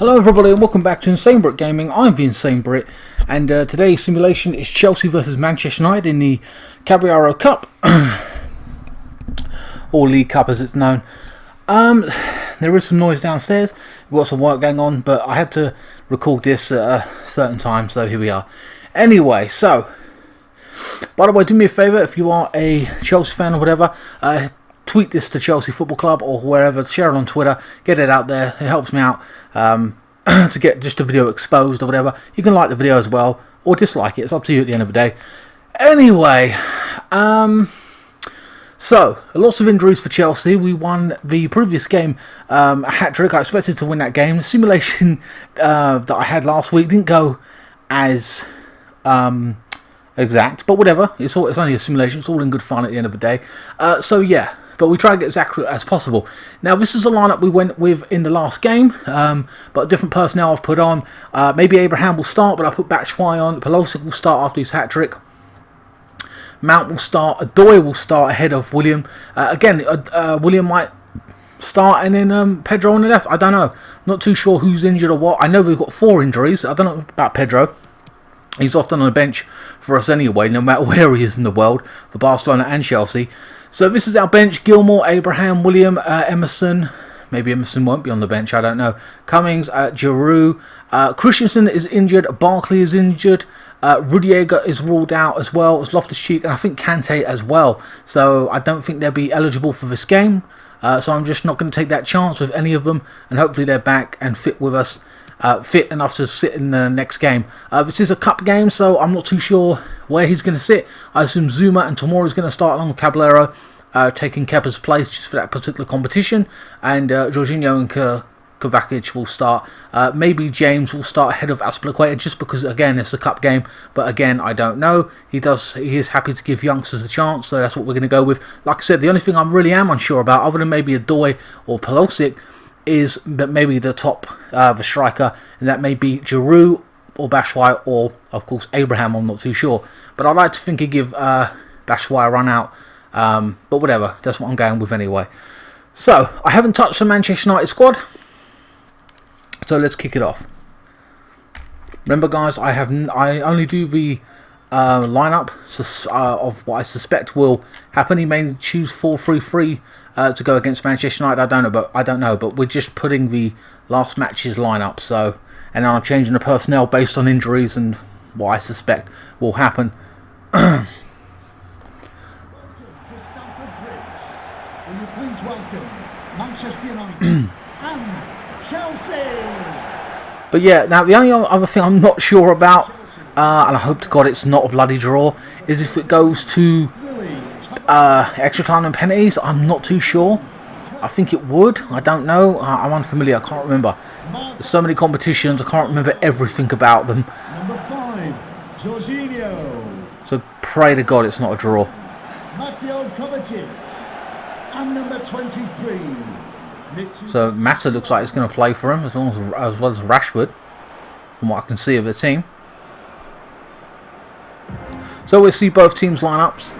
Hello everybody and welcome back to INSANEBRIT Gaming. I'm the INSANEBRIT and today's simulation is Chelsea versus Manchester United in the Carabao Cup, or League Cup as it's known. There is some noise downstairs, we've got some work going on, but I had to record this at a certain time, so here we are. Anyway, so, by the way, do me a favour, if you are a Chelsea fan or whatever, tweet this to Chelsea Football Club or wherever, share it on Twitter, get it out there, it helps me out to get just a video exposed or whatever. You can like the video as well, or dislike it, it's up to you at the end of the day. Anyway, so, lots of injuries for Chelsea. We won the previous game, a hat-trick. I expected to win that game. The simulation that I had last week didn't go as exact, but whatever, it's only a simulation, it's all in good fun at the end of the day. So yeah, but we try to get as accurate as possible. Now this is the lineup we went with in the last game, but different personnel I've put on. Maybe Abraham will start, but I put Batshuayi on. Pelosic will start after his hat-trick. Mount will start. Adoy will start ahead of William. Again, William might start and then Pedro on the left. I don't know. Not too sure who's injured or what. I know we've got 4 injuries. I don't know about Pedro. He's often on the bench for us anyway, no matter where he is in the world, for Barcelona and Chelsea. So this is our bench: Gilmour, Abraham, William, Emerson. Maybe Emerson won't be on the bench, I don't know. Cummings, Giroud. Christensen is injured. Barkley is injured. Rudiger is ruled out as well as Loftus-Cheek, and I think Kante as well. So I don't think they'll be eligible for this game. So I'm just not going to take that chance with any of them, and hopefully they're back and fit with us. Fit enough to sit in the next game. This is a cup game, so I'm not too sure where he's going to sit. I assume Zuma and Tomori is going to start along with Caballero, taking Kepa's place just for that particular competition, and Jorginho and Kovacic will start. Maybe James will start ahead of Azpilicueta just because, again, it's a cup game, but again, I don't know. He is happy to give youngsters a chance, so that's what we're going to go with. Like I said, the only thing I really am unsure about, other than maybe Adoy or Pelosic, is that maybe the top the striker, and that may be Giroud or Batshuayi or of course Abraham. I'm not too sure, but I'd like to think he'd give Batshuayi a run out, but whatever, that's what I'm going with anyway. So I haven't touched the Manchester United squad, so let's kick it off. Remember guys, I only do the lineup of what I suspect will happen. He may choose 4-3-3 to go against Manchester United. I don't know, but we're just putting the last match's lineup. So, and then I'm changing the personnel based on injuries and what I suspect will happen. To Stamford Bridge, will you please welcome Manchester United and Chelsea. But yeah, now the only other thing I'm not sure about, and I hope to God it's not a bloody draw, is if it goes to extra time and penalties. I'm not too sure. I think it would. I don't know. I'm unfamiliar. I can't remember. There's so many competitions. I can't remember everything about them. Number 5, Jorginho. So pray to God it's not a draw. Mateo Kovacic. And number 23. So Mata looks like he's going to play for him as well as Rashford, from what I can see of the team. So we'll see both teams' lineups.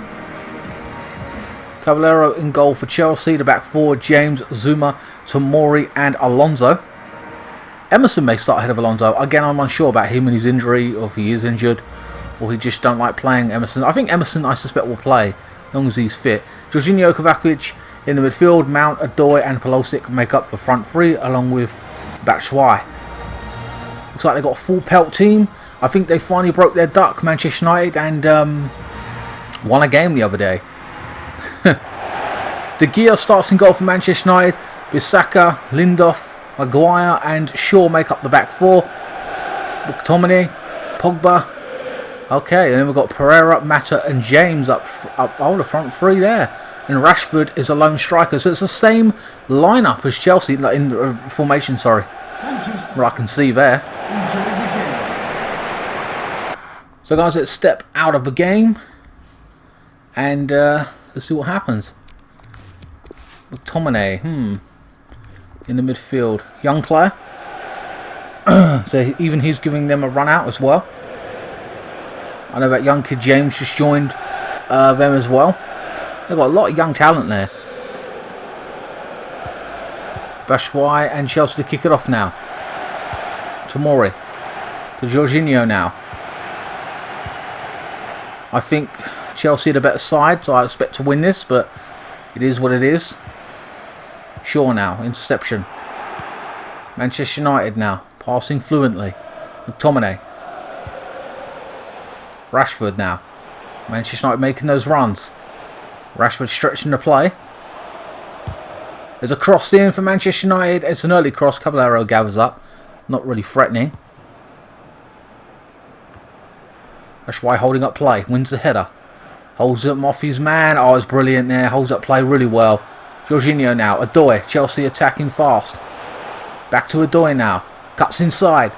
Caballero in goal for Chelsea. The back 4, James, Zuma, Tomori and Alonso. Emerson may start ahead of Alonso. Again, I'm unsure about him and his injury, or if he is injured, or he just don't like playing Emerson. I think Emerson, I suspect, will play, as long as he's fit. Jorginho, Kovacic in the midfield. Mount, Adoy and Pelosic make up the front 3, along with Batshuayi. Looks like they've got a full pelt team. I think they finally broke their duck, Manchester United, and won a game the other day. De Gea starts in goal for Manchester United. Bissaka, Lindelof, Maguire and Shaw make up the back 4. McTominay, Pogba. Okay, and then we've got Pereira, Mata and James up the front 3 there. And Rashford is a lone striker. So it's the same lineup as Chelsea, in formation, sorry. What I can see there. So guys, let's step out of the game and let's see what happens. McTominay, in the midfield, young player. So even he's giving them a run out as well. I know that young kid James just joined them as well. They've got a lot of young talent there. Batshuayi and Chelsea to kick it off now. Tomori. To Jorginho now. I think Chelsea are the better side, so I expect to win this, but it is what it is. Shaw now, interception. Manchester United now, passing fluently. McTominay. Rashford now. Manchester United making those runs. Rashford stretching the play. There's a cross in for Manchester United. It's an early cross. Caballero gathers up. Not really threatening. Batshuayi holding up play. Wins the header. Holds him off his man. Oh, it's brilliant there. Holds up play really well. Jorginho now. Odoi. Chelsea attacking fast. Back to Odoi now. Cuts inside.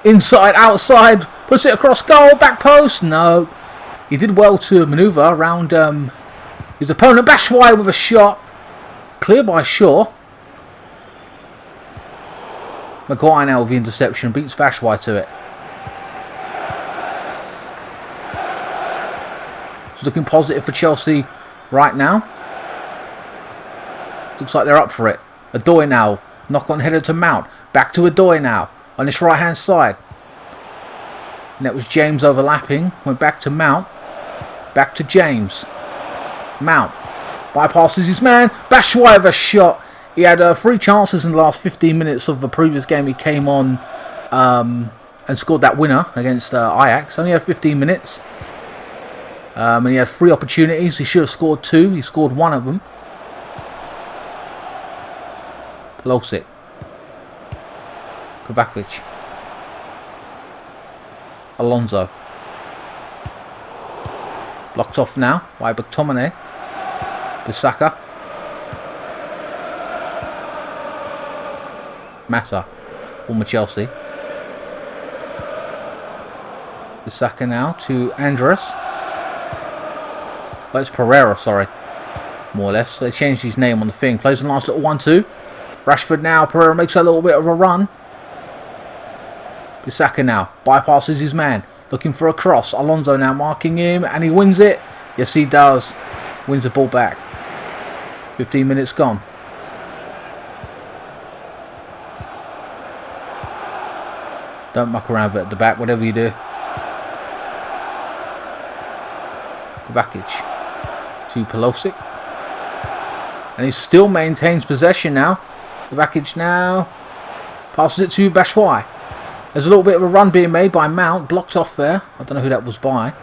Inside, outside. Puts it across goal. Back post. No. He did well to manoeuvre around his opponent. Batshuayi with a shot. Clear by Shaw. Maguire now with the interception. Beats Batshuayi to it. It's looking positive for Chelsea right now. Looks like they're up for it. Odoi now. Knock on header to Mount. Back to Odoi now. On this right hand side. And that was James overlapping. Went back to Mount. Back to James. Mount. Bypasses his man. Batshuayi with a shot. He had 3 chances in the last 15 minutes of the previous game. He came on and scored that winner against Ajax. Only had 15 minutes. And he had 3 opportunities. He should have scored 2. He scored 1 of them. Pulisic. Kovacic. Alonso. Blocked off now by McTominay. Bissaka. Massa. Former Chelsea. Bissaka now to Andres. Oh, it's Pereira, sorry. More or less. So they changed his name on the thing. Plays a nice little 1-2. Rashford now. Pereira makes a little bit of a run. Bissaka now. Bypasses his man. Looking for a cross. Alonso now marking him. And he wins it. Yes, he does. Wins the ball back. 15 minutes gone. Don't muck around with it at the back. Whatever you do. Kovacic. To Pulisic. And he still maintains possession now. Kovacic now. Passes it to Batshuayi. There's a little bit of a run being made by Mount. Blocked off there. I don't know who that was by.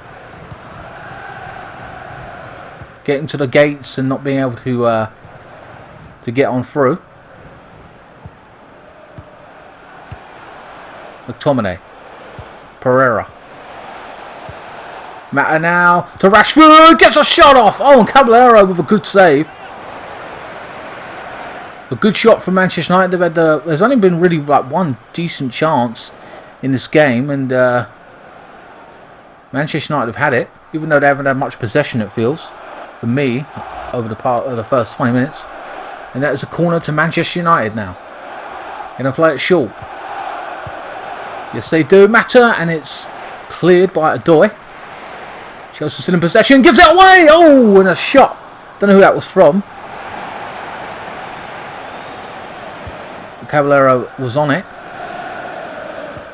Getting to the gates and not being able to get on through. McTominay. Pereira. Mata now to Rashford. Gets a shot off. Oh, and Caballero with a good save. A good shot from Manchester United. There's only been really like 1 decent chance in this game, and Manchester United have had it, even though they haven't had much possession. It feels, for me, over the first 20 minutes. And that is a corner to Manchester United now. Going to play it short. Yes, they do. Mata, and it's cleared by Odoi. Chelsea still in possession. Gives it away. Oh, and a shot. Don't know who that was from. Caballero was on it.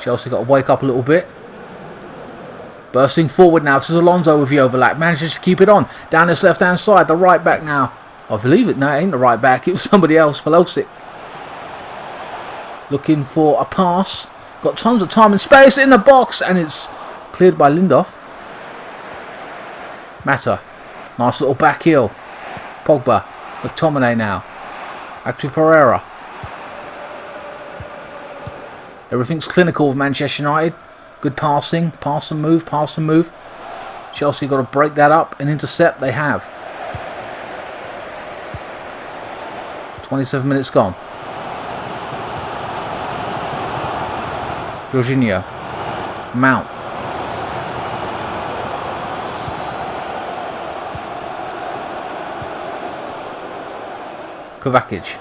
Chelsea got to wake up a little bit. Bursting forward now. This is Alonso with the overlap. Manages to keep it on. Down this left hand side. The right back now. I believe it. No, it ain't the right back. It was somebody else. Pulisic. Looking for a pass. Got tons of time and space in the box. And it's cleared by Lindelof. Mata. Nice little back heel. Pogba. McTominay now. Back to Pereira. Everything's clinical with Manchester United. Good passing. Pass and move. Pass and move. Chelsea got to break that up and intercept. They have. 27 minutes gone. Jorginho. Mount. Kovacic.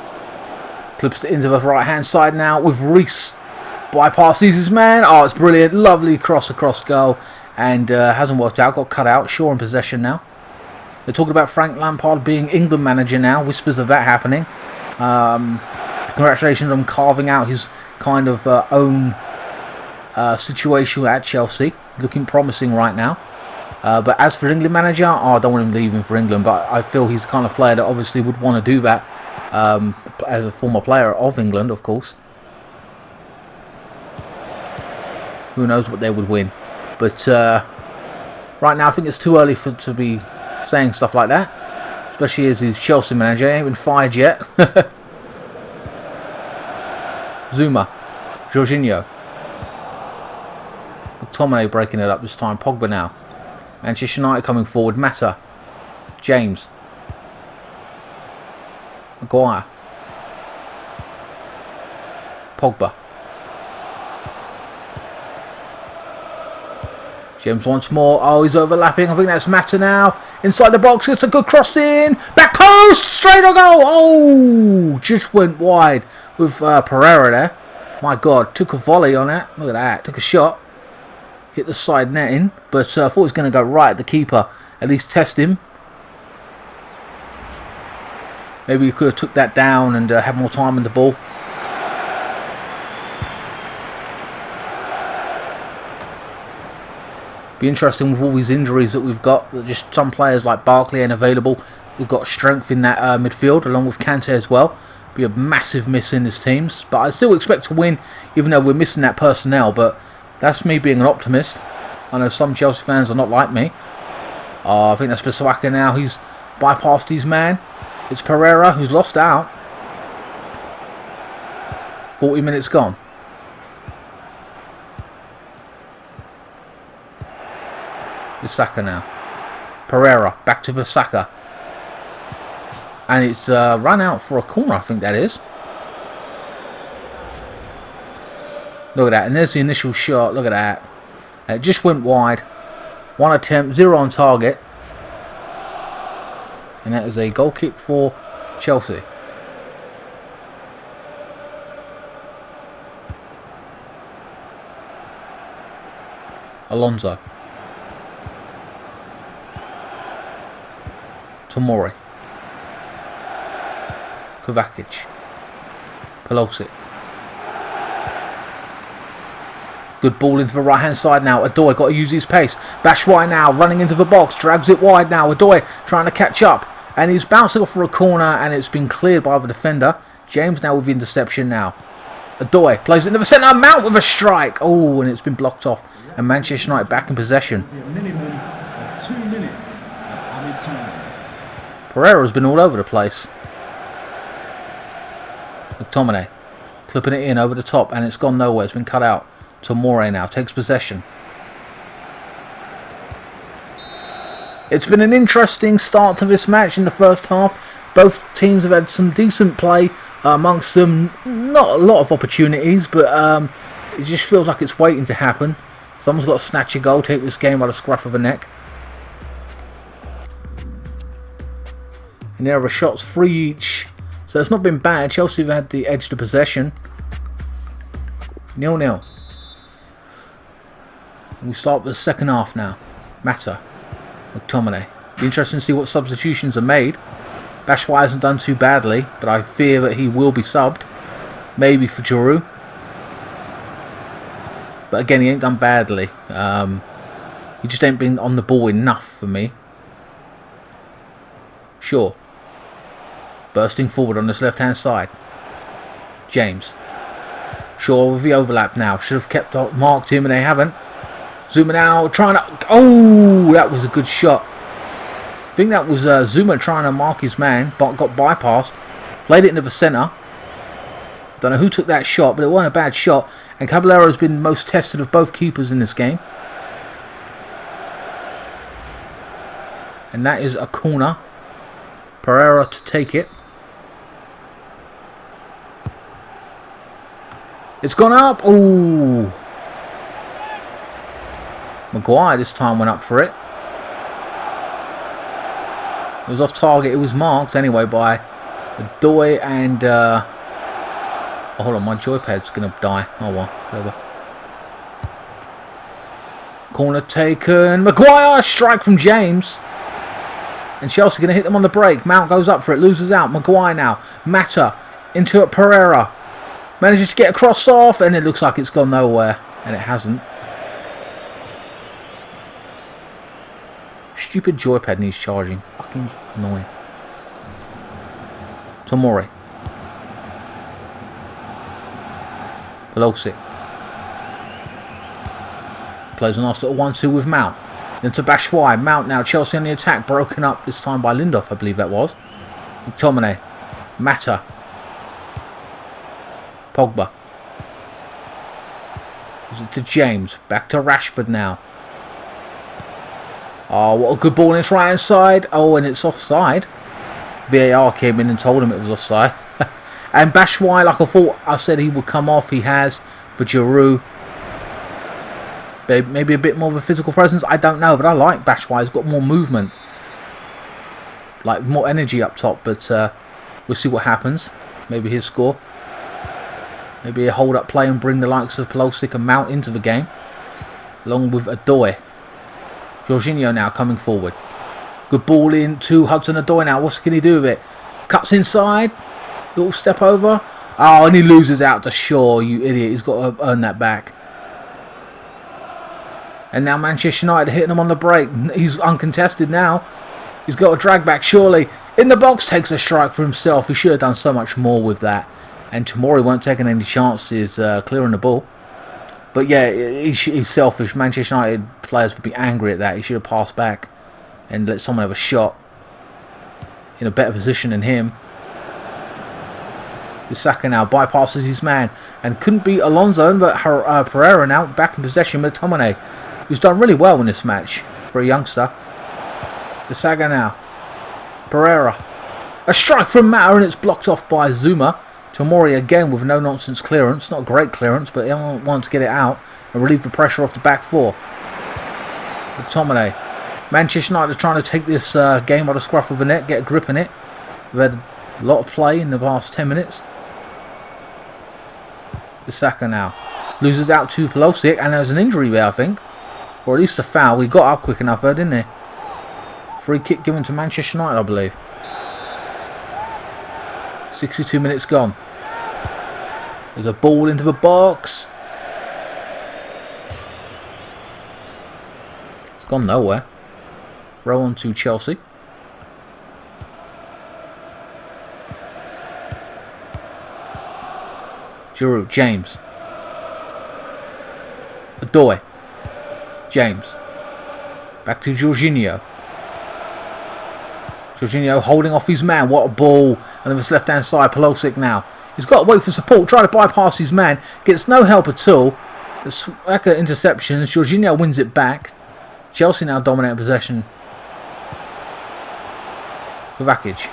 Clips it into the right hand side now with Reece. Bypasses his man. Oh, it's brilliant. Lovely cross across goal. And hasn't worked out. Got cut out. Shaw in possession now. They're talking about Frank Lampard being England manager now. Whispers of that happening. Congratulations on carving out his kind of own situation at Chelsea. Looking promising right now. But as for England manager, I don't want him leaving for England, but I feel he's the kind of player that obviously would want to do that as a former player of England, of course. Who knows what they would win. But right now I think it's too early to be saying stuff like that. Especially as he's Chelsea manager. He ain't been fired yet. Zuma. Jorginho. McTominay breaking it up this time. Pogba now. Manchester United coming forward. Mata. James. Maguire. Pogba. James once more. Oh, he's overlapping. I think that's Mata now. Inside the box. It's a good cross in. Back post. Straight on goal. Oh, just went wide with Pereira there. My God. Took a volley on that. Look at that. Took a shot. Hit the side netting. But I thought it was going to go right at the keeper. At least test him. Maybe he could have took that down and had more time in the ball. Be interesting with all these injuries that we've got. Just some players like Barkley ain't available. We've got strength in that midfield along with Kante as well. Be a massive miss in his teams. But I still expect to win even though we're missing that personnel. But that's me being an optimist. I know some Chelsea fans are not like me. I think that's Bissaka now. He's bypassed his man. It's Pereira who's lost out. 40 minutes gone. Bissaka now. Pereira back to Bissaka. And it's run out for a corner, I think that is. Look at that. And there's the initial shot. Look at that. It just went wide. One attempt, 0 on target. And that is a goal kick for Chelsea. Alonso. Tomori. Kovacic. Pulisic. Good ball into the right hand side now. Odoi got to use his pace. Batshuayi now running into the box. Drags it wide now. Odoi trying to catch up. And he's bouncing off for a corner and it's been cleared by the defender. James now with the interception now. Odoi plays it into the centre. Mount with a strike. Oh, and it's been blocked off. And Manchester United back in possession. A minimum of 2 minutes of added time. Pereira's been all over the place. McTominay clipping it in over the top and it's gone nowhere. It's been cut out. Tomori now takes possession. It's been an interesting start to this match in the first half. Both teams have had some decent play amongst them. Not a lot of opportunities, but it just feels like it's waiting to happen. Someone's got to snatch a goal, take this game by the scruff of the neck. And there are shots, 3 each. So it's not been bad. Chelsea have had the edge to possession. 0-0. We start with the second half now. Mata. McTominay. Be interesting to see what substitutions are made. Batshuayi hasn't done too badly, but I fear that he will be subbed. Maybe for Giroud. But again, he ain't done badly. He just ain't been on the ball enough for me. Sure. Bursting forward on this left-hand side. James. Shaw with the overlap now. Should have kept marked him and they haven't. Zuma now trying to... Oh, that was a good shot. I think that was Zuma trying to mark his man, but got bypassed. Played it into the centre. I don't know who took that shot, but it wasn't a bad shot. And Caballero has been most tested of both keepers in this game. And that is a corner. Pereira to take it. It's gone up. Ooh. Maguire this time went up for it. It was off target. It was marked anyway by Odoi and... oh, hold on, my joypad's going to die. Oh well, whatever. Corner taken. Maguire, strike from James. And Chelsea going to hit them on the break. Mount goes up for it, loses out. Maguire now. Mata into it, Pereira. Manages to get a cross off, and it looks like it's gone nowhere, and it hasn't. Stupid joypad needs charging. Fucking annoying. Tomori. Pelosic. Plays a nice little 1-2 with Mount. Then to Batshuayi. Mount now. Chelsea on the attack. Broken up this time by Lindelof, I believe that was. McTominay. Mata. Pogba. Gives it to James. Back to Rashford now. Oh, what a good ball in its right hand side. Oh, and it's offside. VAR came in and told him it was offside. And Batshuayi, like I thought I said he would come off, he has for Giroud. Maybe a bit more of a physical presence, I don't know, but I like Batshuayi. He's got more movement, like more energy up top, but we'll see what happens. Maybe he'll score. Maybe a hold-up play and bring the likes of Pelosic and Mount into the game, along with Odoi. Jorginho now coming forward. Good ball in to Hudson-Odoi now. What can he do with it? Cuts inside. Little step over. Oh, and he loses out to Shaw, you idiot. He's got to earn that back. And now Manchester United hitting him on the break. He's uncontested now. He's got a drag back, surely. In the box, takes a strike for himself. He should have done so much more with that. And Tomori weren't taking any chances clearing the ball. But yeah, he's selfish. Manchester United players would be angry at that. He should have passed back and let someone have a shot in a better position than him. Saka now bypasses his man and couldn't beat Alonso, but Pereira now back in possession with McTominay, who's done really well in this match for a youngster. Saka now. Pereira. A strike from Mata and it's blocked off by Zuma. Tomori again with no nonsense clearance. Not a great clearance, but he wants to get it out and relieve the pressure off the back four. McTominay. Manchester United are trying to take this game by the scruff of the neck, get a grip in it. We've had a lot of play in the past 10 minutes. Saka now. Loses out to Pelosic, and there's an injury there, I think. Or at least a foul. He got up quick enough there, didn't he? Free kick given to Manchester United, I believe. 62 minutes gone. There's a ball into the box. It's gone nowhere. Throw on to Chelsea. Giroud, James. Odoi. James. Back to Jorginho. Jorginho holding off his man. What a ball. And on his left hand side, Pelosic now. He's got to wait for support. Try to bypass his man. Gets no help at all. The Saka interception. Jorginho wins it back. Chelsea now dominating possession. Kovacic.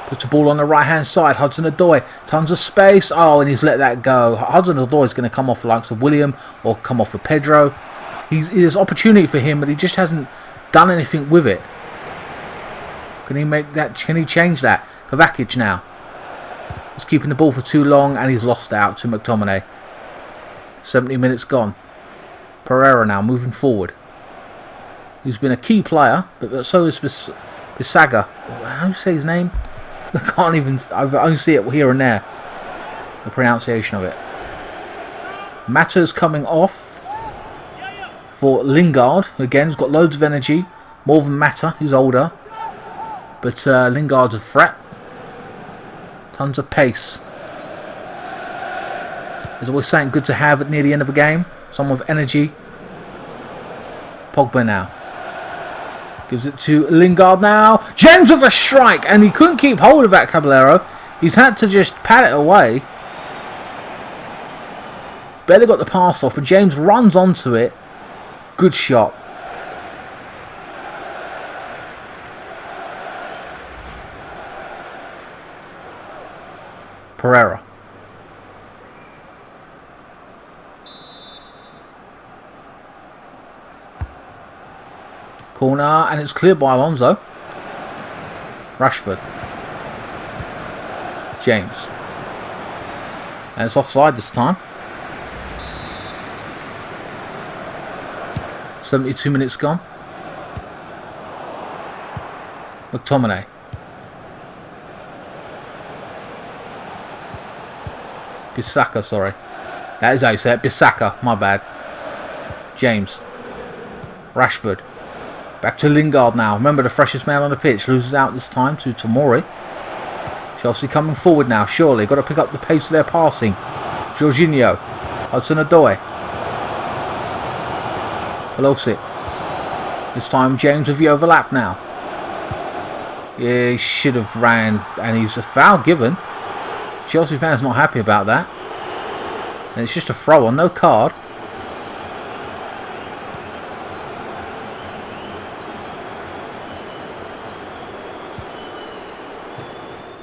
Puts the ball on the right hand side. Hudson-Odoi. Tons of space. Oh, and he's let that go. Hudson-Odoi is going to come off the likes of William or come off with Pedro. There's opportunity for him, but he just hasn't done anything with it. Can he make that? Can he change that? Kovacic now. He's keeping the ball for too long and he's lost out to McTominay. 70 minutes gone. Pereira now moving forward. He's been a key player, but so is Bisaga. How do you say his name? I can't even. I only see it here and there. The pronunciation of it. Mata's coming off for Lingard. Again, he's got loads of energy. More than Mata, who's older. But Lingard's a threat. Tons of pace. There's always something good to have at near the end of a game. Someone with energy. Pogba now. Gives it to Lingard now. James with a strike. And he couldn't keep hold of that, Caballero. He's had to just pat it away. Barely got the pass off, but James runs onto it. Good shot. Pereira. Corner, and it's cleared by Alonso. Rashford. James. And it's offside this time. 72 minutes gone. McTominay. Bissaka, sorry. That is how you say it. Bissaka, my bad. James. Rashford. Back to Lingard now. Remember, the freshest man on the pitch. Loses out this time to Tomori. Chelsea coming forward now, surely. Got to pick up the pace of their passing. Jorginho. Hudson-Odoi. Pelosi. This time James with the overlap now. Yeah, he should have ran, and he's a foul given. Chelsea fans not happy about that. And it's just a throw on, no card.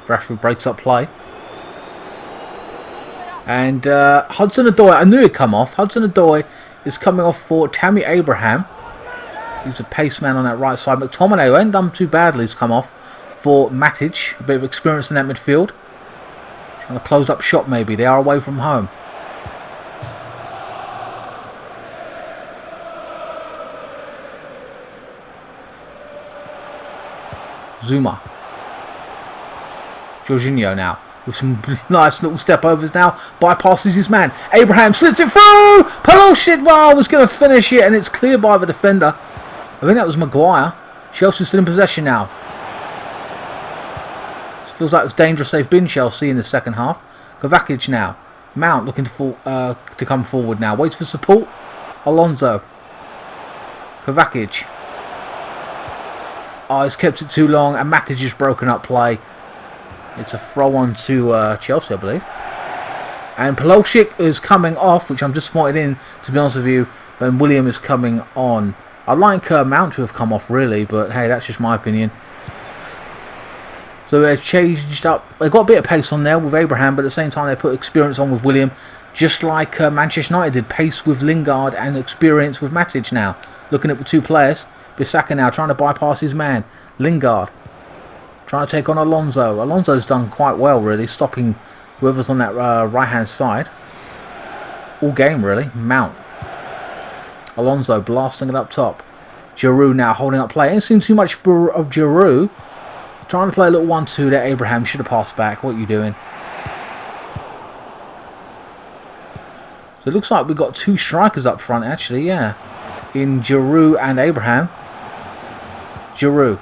Rashford breaks up play. And Hudson-Odoi, I knew he'd come off. Hudson-Odoi is coming off for Tammy Abraham. He's a pace man on that right side. McTominay, who ain't done too badly, has come off for Matic. A bit of experience in that midfield. Trying to close up shop maybe. They are away from home. Zuma. Jorginho now. With some nice little step overs now. Bypasses his man. Abraham slits it through. Pelosi, well, was going to finish it, and it's cleared by the defender. I think that was Maguire. Chelsea's still in possession now. Feels like it's dangerous they've been, Chelsea, in the second half. Kovacic now. Mount looking to come forward now. Waits for support. Alonso. Kovacic. Oh, he's kept it too long, and Matic has broken up play. It's a throw on to Chelsea, I believe. And Pelosi is coming off, which I'm disappointed in, to be honest with you, when William is coming on. I'd like Mount to have come off, really, but hey, that's just my opinion. So they've changed up. They've got a bit of pace on there with Abraham, but at the same time they put experience on with William, just like Manchester United did. Pace with Lingard and experience with Matic now. Looking at the two players. Bissaka now trying to bypass his man. Lingard trying to take on Alonso. Alonso's done quite well, really, stopping whoever's on that right-hand side. All game, really. Mount. Alonso blasting it up top. Giroud now holding up play. Ain't seen too much of Giroud. Trying to play a little 1-2 there. Abraham should have passed back. What are you doing? So it looks like we've got two strikers up front, actually, yeah. In Giroud and Abraham. Giroud.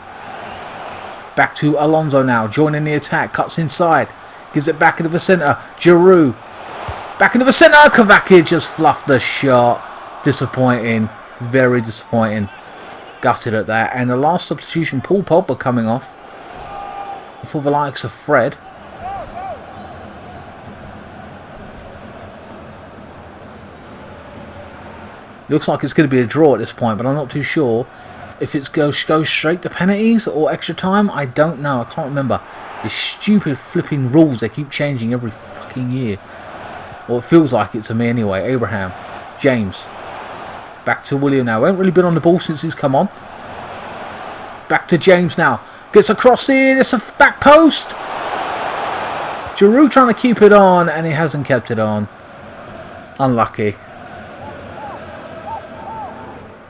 Back to Alonso now. Joining the attack. Cuts inside. Gives it back into the centre. Giroud. Back into the centre. Kovacic just fluffed the shot. Disappointing. Very disappointing. Gutted at that. And the last substitution, Paul Pogba coming off for the likes of Fred. Looks like it's going to be a draw at this point, but I'm not too sure if it goes straight to penalties or extra time. I don't know. I can't remember. The stupid flipping rules they keep changing every fucking year. Well, it feels like it to me anyway. Abraham. James. Back to William now. Ain't really been on the ball since he's come on. Back to James now. Gets across here. It's a back post. Giroud trying to keep it on, and he hasn't kept it on. Unlucky.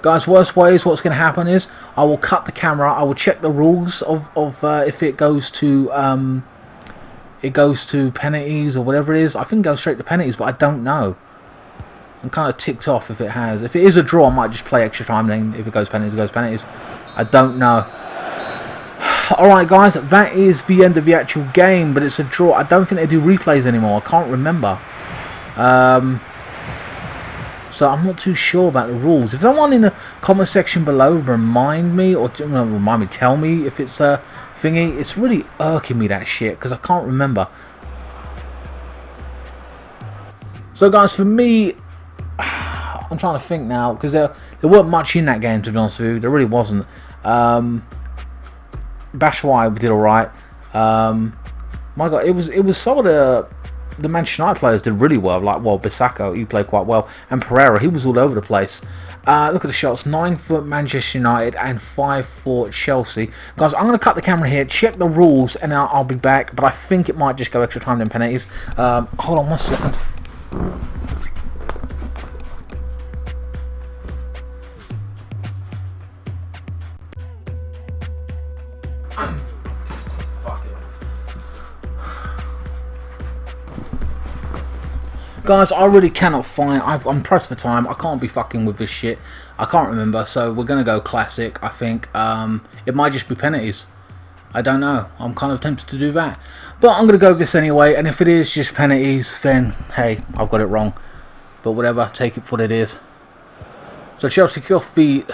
Guys, worst way is what's going to happen is I will cut the camera. I will check the rules of if it goes to penalties or whatever it is. I think it goes straight to penalties, but I don't know. I'm kind of ticked off if it has. If it is a draw, I might just play extra time. Then if it goes penalties, it goes penalties. I don't know. Alright guys, that is the end of the actual game, but it's a draw. I don't think they do replays anymore. I can't remember. So I'm not too sure about the rules. If someone in the comment section below remind me, or tell me if it's a thingy. It's really irking me, that shit, because I can't remember. So guys, for me, I'm trying to think now, because there weren't much in that game, to be honest with you. There really wasn't. Bashwai did alright. My God, it was some of the Manchester United players did really well. Like, Bissaka, he played quite well, and Pereira, he was all over the place. Look at the shots: 9 for Manchester United and 5 for Chelsea. Guys, I'm going to cut the camera here, check the rules, and then I'll be back. But I think it might just go extra time than penalties. Hold on 1 second. Fuck it. Guys, I really cannot find... I'm pressed for time. I can't be fucking with this shit. I can't remember, so we're going to go classic, I think. It might just be penalties. I don't know. I'm kind of tempted to do that. But I'm going to go with this anyway, and if it is just penalties, then, hey, I've got it wrong. But whatever, take it for what it is. So Chelsea kick off the...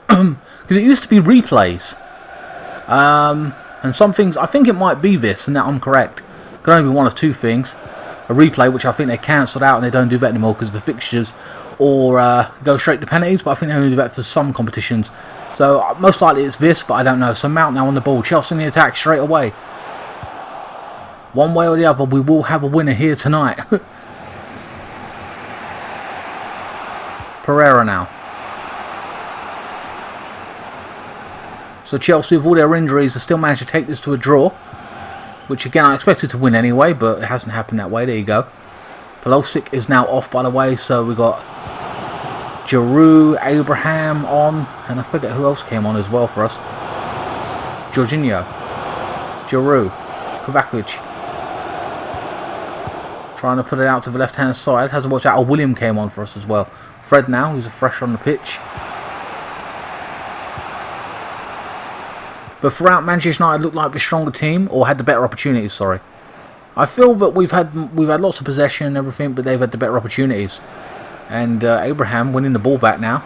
Because it used to be replays. And some things, I think it might be this, and that I'm correct. It can only be one of two things. A replay, which I think they cancelled out and they don't do that anymore because of the fixtures, or go straight to penalties, but I think they only do that for some competitions. So most likely it's this, but I don't know. So Mount now on the ball, Chelsea in the attack straight away. One way or the other, we will have a winner here tonight. Pereira now. So Chelsea, with all their injuries, have still managed to take this to a draw. Which again, I expected to win anyway, but it hasn't happened that way. There you go. Pulisic is now off, by the way, so we got Giroud, Abraham on, and I forget who else came on as well for us. Jorginho, Giroud, Kovacic. Trying to put it out to the left-hand side. Hasn't worked out. Oh, William came on for us as well. Fred now, who's fresh on the pitch. But throughout, Manchester United looked like the stronger team, or had the better opportunities, sorry. I feel that we've had lots of possession and everything, but they've had the better opportunities. And Abraham winning the ball back now.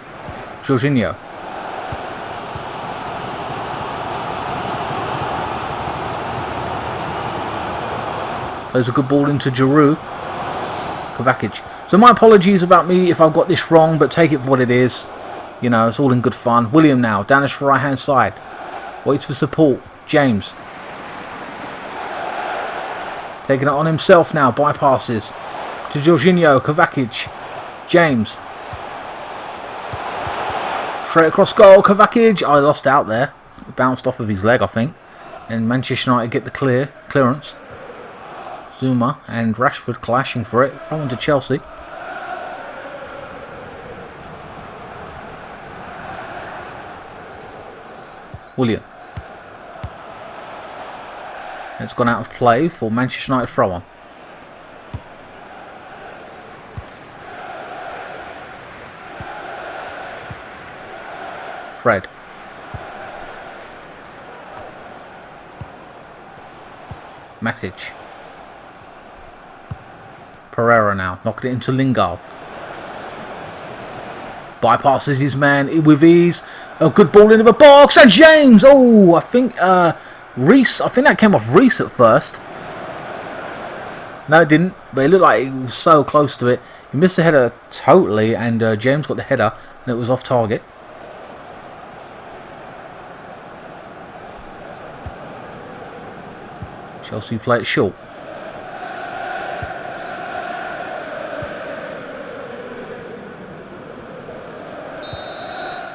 Jorginho. Plays a good ball into Giroud. Kovacic. So my apologies about me if I've got this wrong, but take it for what it is. You know, it's all in good fun. William now, down his right-hand side. Waits for support. James. Taking it on himself now. Bypasses. To Jorginho. Kovacic. James. Straight across goal. Kovacic. I lost out there. It bounced off of his leg, I think. And Manchester United get the clearance. Zuma and Rashford clashing for it. Going to Chelsea. William. It's gone out of play for Manchester United throw on. Fred. Matic. Pereira now. Knocked it into Lingard. Bypasses his man with ease. A good ball into the box. And James. Oh, I think Reece. I think that came off Reece at first. No, it didn't. But it looked like he was so close to it. He missed the header totally. And James got the header. And it was off target. Chelsea play it short.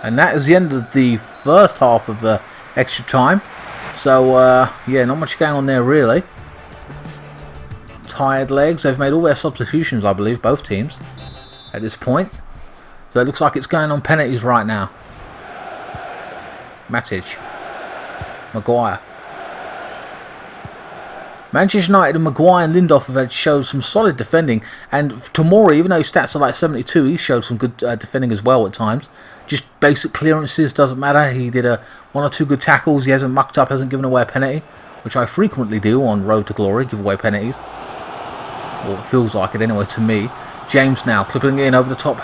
And that is the end of the first half of the extra time. So, yeah, not much going on there, really. Tired legs. They've made all their substitutions, I believe, both teams, at this point. So it looks like it's going on penalties right now. Matic. Maguire. Manchester United and Maguire and Lindelof have showed some solid defending. And Tomori, even though his stats are like 72, he showed some good defending as well at times. Just basic clearances, doesn't matter. He did one or two good tackles. He hasn't mucked up, hasn't given away a penalty, which I frequently do on Road to Glory, give away penalties. Or it feels like it anyway to me. James now clipping in over the top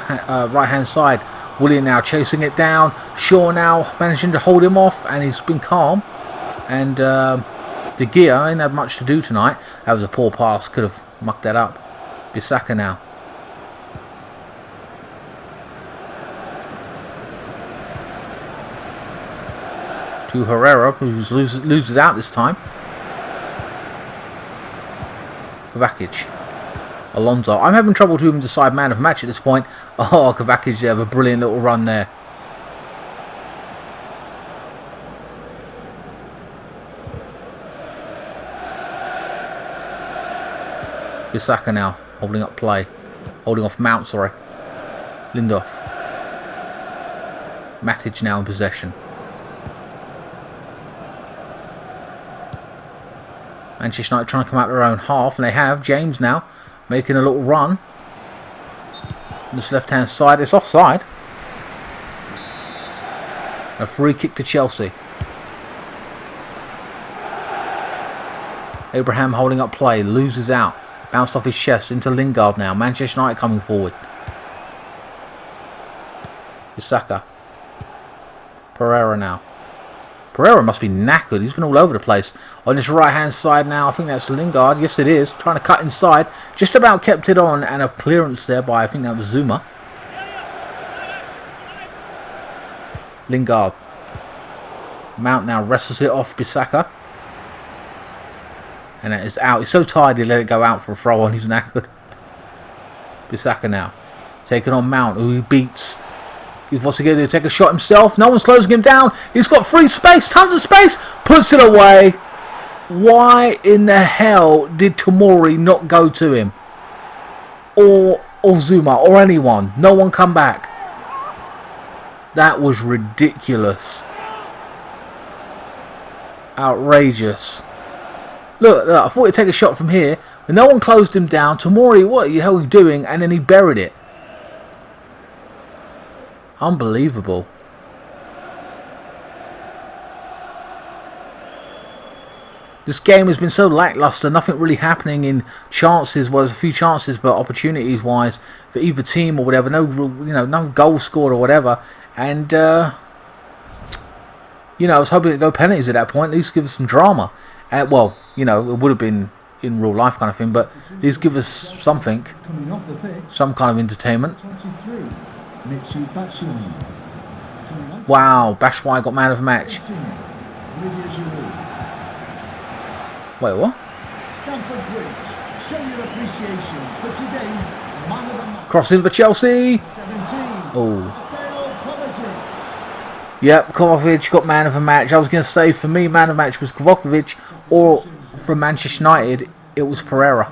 right-hand side. William now chasing it down. Shaw now managing to hold him off, and he's been calm. And De Gea ain't had much to do tonight. That was a poor pass, could have mucked that up. Bissaka now. To Herrera, who loses out this time. Kovacic. Alonso. I'm having trouble to even decide man of match at this point. Oh, Kovacic have a brilliant little run there. Bissaka now holding up play. Holding off Mount, sorry. Lindelof. Matic now in possession. Manchester United trying to come out their own half, and they have. James now making a little run. On this left-hand side, it's offside. A free kick to Chelsea. Abraham holding up play, loses out. Bounced off his chest into Lingard now. Manchester United coming forward. Saka. Pereira now. Pereira must be knackered. He's been all over the place. On this right-hand side now, I think that's Lingard. Yes, it is. Trying to cut inside. Just about kept it on, and a clearance there by, I think that was Zuma. Lingard. Mount now wrestles it off Bissaka. And it is out. He's so tired he let it go out for a throw on. He's knackered. Bissaka now. Taking on Mount, who he beats. What's he going to do? Take a shot himself. No one's closing him down. He's got free space. Tons of space. Puts it away. Why in the hell did Tomori not go to him? Or Zuma. Or anyone. No one come back. That was ridiculous. Outrageous. Look, I thought he'd take a shot from here. But no one closed him down. Tomori, what the hell are you doing? And then he buried it. Unbelievable. This game has been so lackluster. Nothing really happening in chances. Well, there's a few chances, but opportunities wise for either team or whatever. No, no goal scored or whatever. And I was hoping to go penalties at that point. At least give us some drama. Well, it would have been in real life kind of thing, but at least give us something, some kind of entertainment. Wow, Batshuayi got man of the match. Wait, what? Crossing for Chelsea. Oh. Yep, Kovacic got man of the match. I was going to say, for me, man of the match was Kovacic, or from Manchester United, it was Pereira.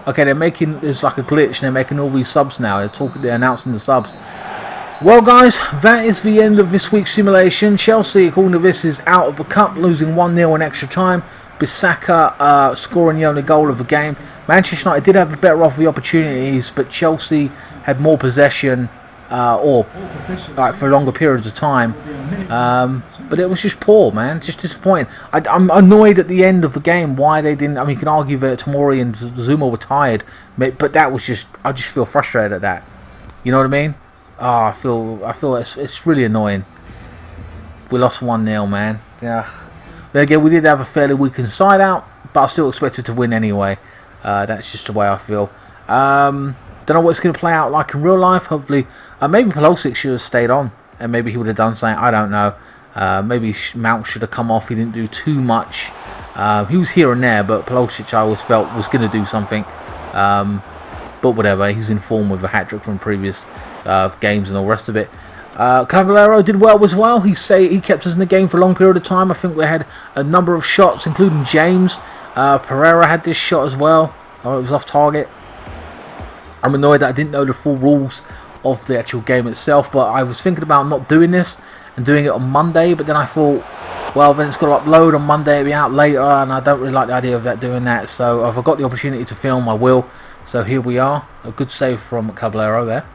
Okay, there's like a glitch, and they're making all these subs now. They're announcing the subs. Well, guys, that is the end of this week's simulation. Chelsea, according to this, is out of the cup, losing 1-0 in extra time. Bissaka scoring the only goal of the game. Manchester United did have a better off the opportunities, but Chelsea had more possession, or like for longer periods of time. But it was just poor, man. Just disappointing. I'm annoyed at the end of the game why they didn't. I mean, you can argue that Tomori and Zuma were tired, but that was just. I just feel frustrated at that. You know what I mean? I feel it's really annoying. We lost 1-0, man. Yeah. Then again, we did have a fairly weak inside out, but I still expected to win anyway. That's just the way I feel. Don't know what it's going to play out like in real life. Hopefully, maybe Pulisic should have stayed on, and maybe he would have done something. I don't know. Maybe Mount should have come off. He didn't do too much. He was here and there, but Pulisic I always felt was going to do something. But whatever, he's in form with a hat-trick from previous games and all the rest of it. Carabao did well as well. He kept us in the game for a long period of time. I think we had a number of shots, including James. Pereira had this shot as well. Oh, it was off target. I'm annoyed that I didn't know the full rules of the actual game itself, but I was thinking about not doing this and doing it on Monday, but then I thought, well, then it's got to upload on Monday, it'll be out later, and I don't really like the idea of doing that, so if I got the opportunity to film, I will. So here we are, a good save from Carabao there.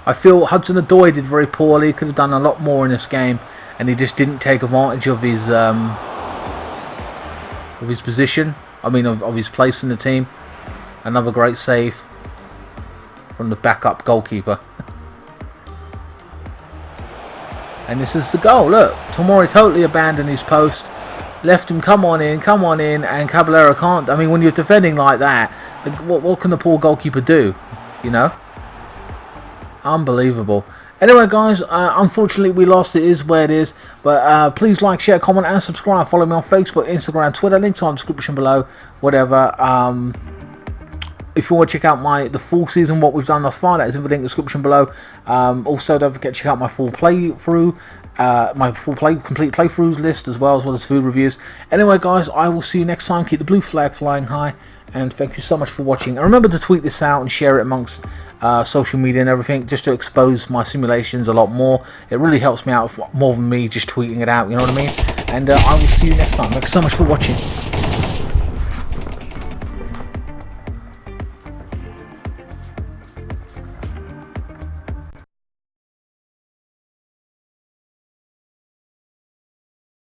I feel Hudson-Odoi did very poorly. He could have done a lot more in this game, and he just didn't take advantage of his position. I mean, of his place in the team. Another great save from the backup goalkeeper. And this is the goal. Look, Tomori totally abandoned his post, left him come on in, and Caballero can't. I mean, when you're defending like that, what can the poor goalkeeper do? You know. Unbelievable. Anyway, guys, unfortunately we lost. It is where it is. But please like, share, comment, and subscribe. Follow me on Facebook, Instagram, Twitter. Links are in the description below. Whatever. If you want to check out the full season, what we've done thus far, that is in the link description below. Also, don't forget to check out my full playthrough my complete playthroughs list as well as food reviews. Anyway, guys, I will see you next time. Keep the blue flag flying high, and thank you so much for watching. And remember to tweet this out and share it amongst social media and everything, just to expose my simulations a lot more. It really helps me out more than me just tweeting it out, you know what I mean? And I will see you next time. Thanks so much for watching.